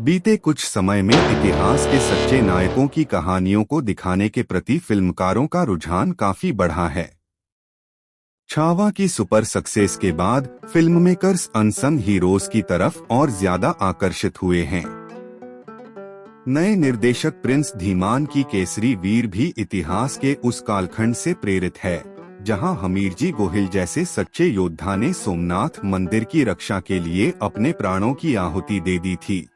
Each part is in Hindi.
बीते कुछ समय में इतिहास के सच्चे नायकों की कहानियों को दिखाने के प्रति फिल्मकारों का रुझान काफी बढ़ा है। छावा की सुपर सक्सेस के बाद फिल्म मेकर्स अनसंग हीरोज की तरफ और ज्यादा आकर्षित हुए हैं। नए निर्देशक प्रिंस धीमान की केसरी वीर भी इतिहास के उस कालखंड से प्रेरित है जहां हमीरजी गोहिल जैसे सच्चे योद्धा ने सोमनाथ मंदिर की रक्षा के लिए अपने प्राणों की आहुति दे दी थी।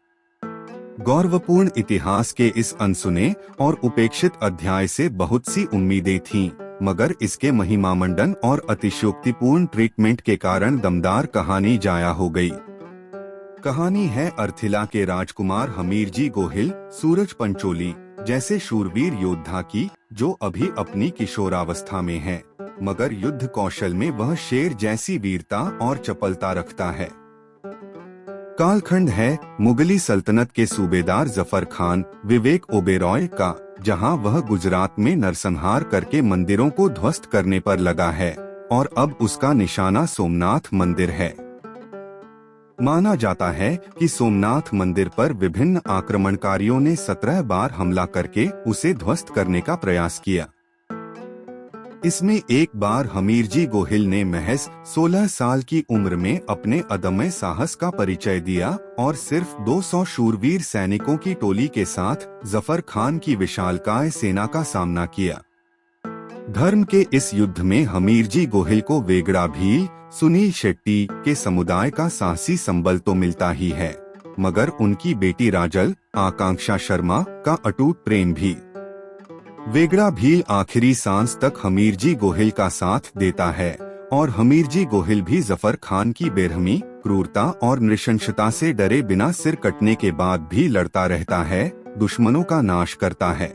गौरवपूर्ण इतिहास के इस अनसुने और उपेक्षित अध्याय से बहुत सी उम्मीदें थीं, मगर इसके महिमामंडन और अतिशयोक्तिपूर्ण ट्रीटमेंट के कारण दमदार कहानी जाया हो गई। कहानी है अर्थिला के राजकुमार हमीरजी गोहिल, सूरज पंचोली जैसे शूरवीर योद्धा की, जो अभी अपनी किशोरावस्था में है, मगर युद्ध कौशल में वह शेर जैसी वीरता और चपलता रखता है। कालखंड है मुगली सल्तनत के सूबेदार जफर खान विवेक ओबेरॉय का, जहां वह गुजरात में नरसंहार करके मंदिरों को ध्वस्त करने पर लगा है और अब उसका निशाना सोमनाथ मंदिर है। माना जाता है कि सोमनाथ मंदिर पर विभिन्न आक्रमणकारियों ने 17 बार हमला करके उसे ध्वस्त करने का प्रयास किया। इसमें एक बार हमीरजी गोहिल ने महज 16 साल की उम्र में अपने अदम्य साहस का परिचय दिया और सिर्फ 200 शूरवीर सैनिकों की टोली के साथ जफर खान की विशालकाय सेना का सामना किया। धर्म के इस युद्ध में हमीरजी गोहिल को वेगड़ा भील, सुनील शेट्टी के समुदाय का साहसी संबल तो मिलता ही है, मगर उनकी बेटी राजल, आकांक्षा शर्मा का अटूट प्रेम भी। वेगड़ा भील आखिरी सांस तक हमीरजी गोहिल का साथ देता है और हमीरजी गोहिल भी जफर खान की बेरहमी, क्रूरता और नृशंसता से डरे बिना सिर कटने के बाद भी लड़ता रहता है, दुश्मनों का नाश करता है।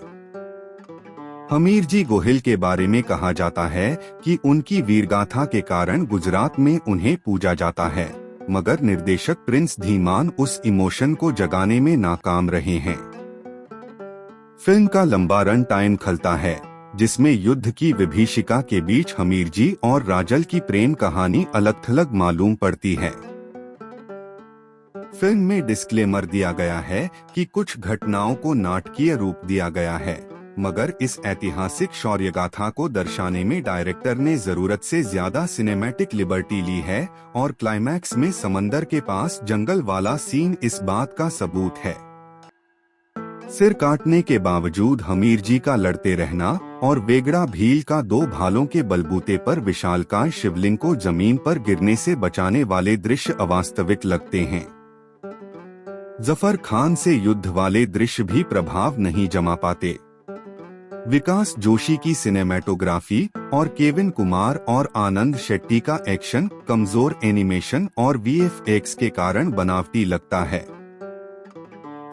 हमीरजी गोहिल के बारे में कहा जाता है कि उनकी वीरगाथा के कारण गुजरात में उन्हें पूजा जाता है, मगर निर्देशक प्रिंस धीमान उस इमोशन को जगाने में नाकाम रहे हैं। फिल्म का लंबा रन टाइम खलता है, जिसमें युद्ध की विभीषिका के बीच हमीरजी और राजल की प्रेम कहानी अलग थलग मालूम पड़ती है। फिल्म में डिस्क्लेमर दिया गया है कि कुछ घटनाओं को नाटकीय रूप दिया गया है, मगर इस ऐतिहासिक शौर्यगाथा को दर्शाने में डायरेक्टर ने जरूरत से ज्यादा सिनेमैटिक लिबर्टी ली है और क्लाइमैक्स में समंदर के पास जंगल वाला सीन इस बात का सबूत है। सिर काटने के बावजूद हमीरजी का लड़ते रहना और वेगड़ा भील का 2 भालों के बलबूते पर विशालकाय शिवलिंग को जमीन पर गिरने से बचाने वाले दृश्य अवास्तविक लगते हैं। जफर खान से युद्ध वाले दृश्य भी प्रभाव नहीं जमा पाते। विकास जोशी की सिनेमैटोग्राफी और केविन कुमार और आनंद शेट्टी का एक्शन कमजोर एनिमेशन और वीएफएक्स के कारण बनावटी लगता है।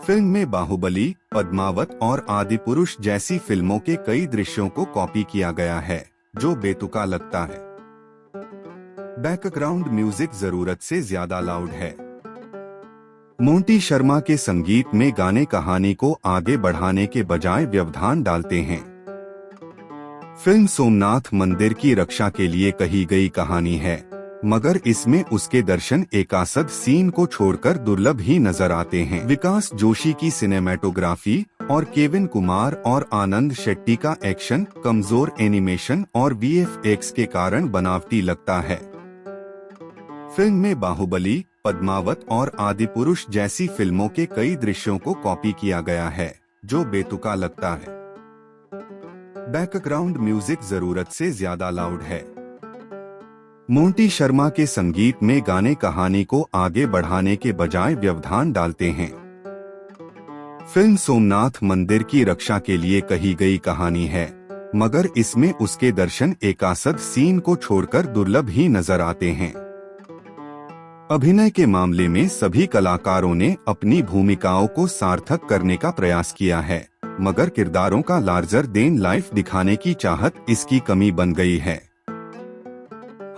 फिल्म में बाहुबली, पद्मावत और आदिपुरुष जैसी फिल्मों के कई दृश्यों को कॉपी किया गया है, जो बेतुका लगता है। बैकग्राउंड म्यूजिक जरूरत से ज्यादा लाउड है। मोंटी शर्मा के संगीत में गाने कहानी को आगे बढ़ाने के बजाय व्यवधान डालते हैं। फिल्म सोमनाथ मंदिर की रक्षा के लिए कही गई कहानी है, मगर इसमें उसके दर्शन एकासद सीन को छोड़कर दुर्लभ ही नजर आते हैं। विकास जोशी की सिनेमैटोग्राफी और केविन कुमार और आनंद शेट्टी का एक्शन कमजोर एनिमेशन और वीएफएक्स के कारण बनावटी लगता है। फिल्म में बाहुबली, पद्मावत और आदिपुरुष जैसी फिल्मों के कई दृश्यों को कॉपी किया गया है, जो बेतुका लगता है। बैकग्राउंड म्यूजिक जरूरत से ज्यादा लाउड है। मोंटी शर्मा के संगीत में गाने कहानी को आगे बढ़ाने के बजाय व्यवधान डालते हैं। फिल्म सोमनाथ मंदिर की रक्षा के लिए कही गई कहानी है, मगर इसमें उसके दर्शन एकासद सीन को छोड़कर दुर्लभ ही नजर आते हैं। अभिनय के मामले में सभी कलाकारों ने अपनी भूमिकाओं को सार्थक करने का प्रयास किया है, मगर किरदारों का लार्जर देन लाइफ दिखाने की चाहत इसकी कमी बन गई है।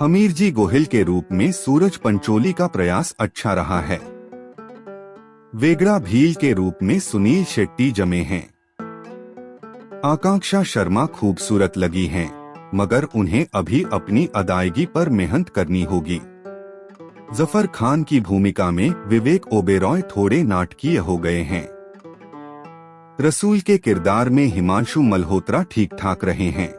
हमीरजी गोहिल के रूप में सूरज पंचोली का प्रयास अच्छा रहा है। वेगड़ा भील के रूप में सुनील शेट्टी जमे हैं। आकांक्षा शर्मा खूबसूरत लगी हैं, मगर उन्हें अभी अपनी अदायगी पर मेहनत करनी होगी। जफर खान की भूमिका में विवेक ओबेरॉय थोड़े नाटकीय हो गए हैं। रसूल के किरदार में हिमांशु मल्होत्रा ठीक ठाक रहे हैं।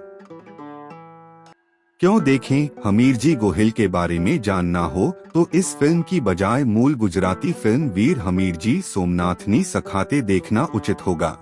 क्यों देखें? हमीरजी गोहिल के बारे में जानना हो तो इस फिल्म की बजाय मूल गुजराती फिल्म वीर हमीरजी सोमनाथनी सखाते देखना उचित होगा।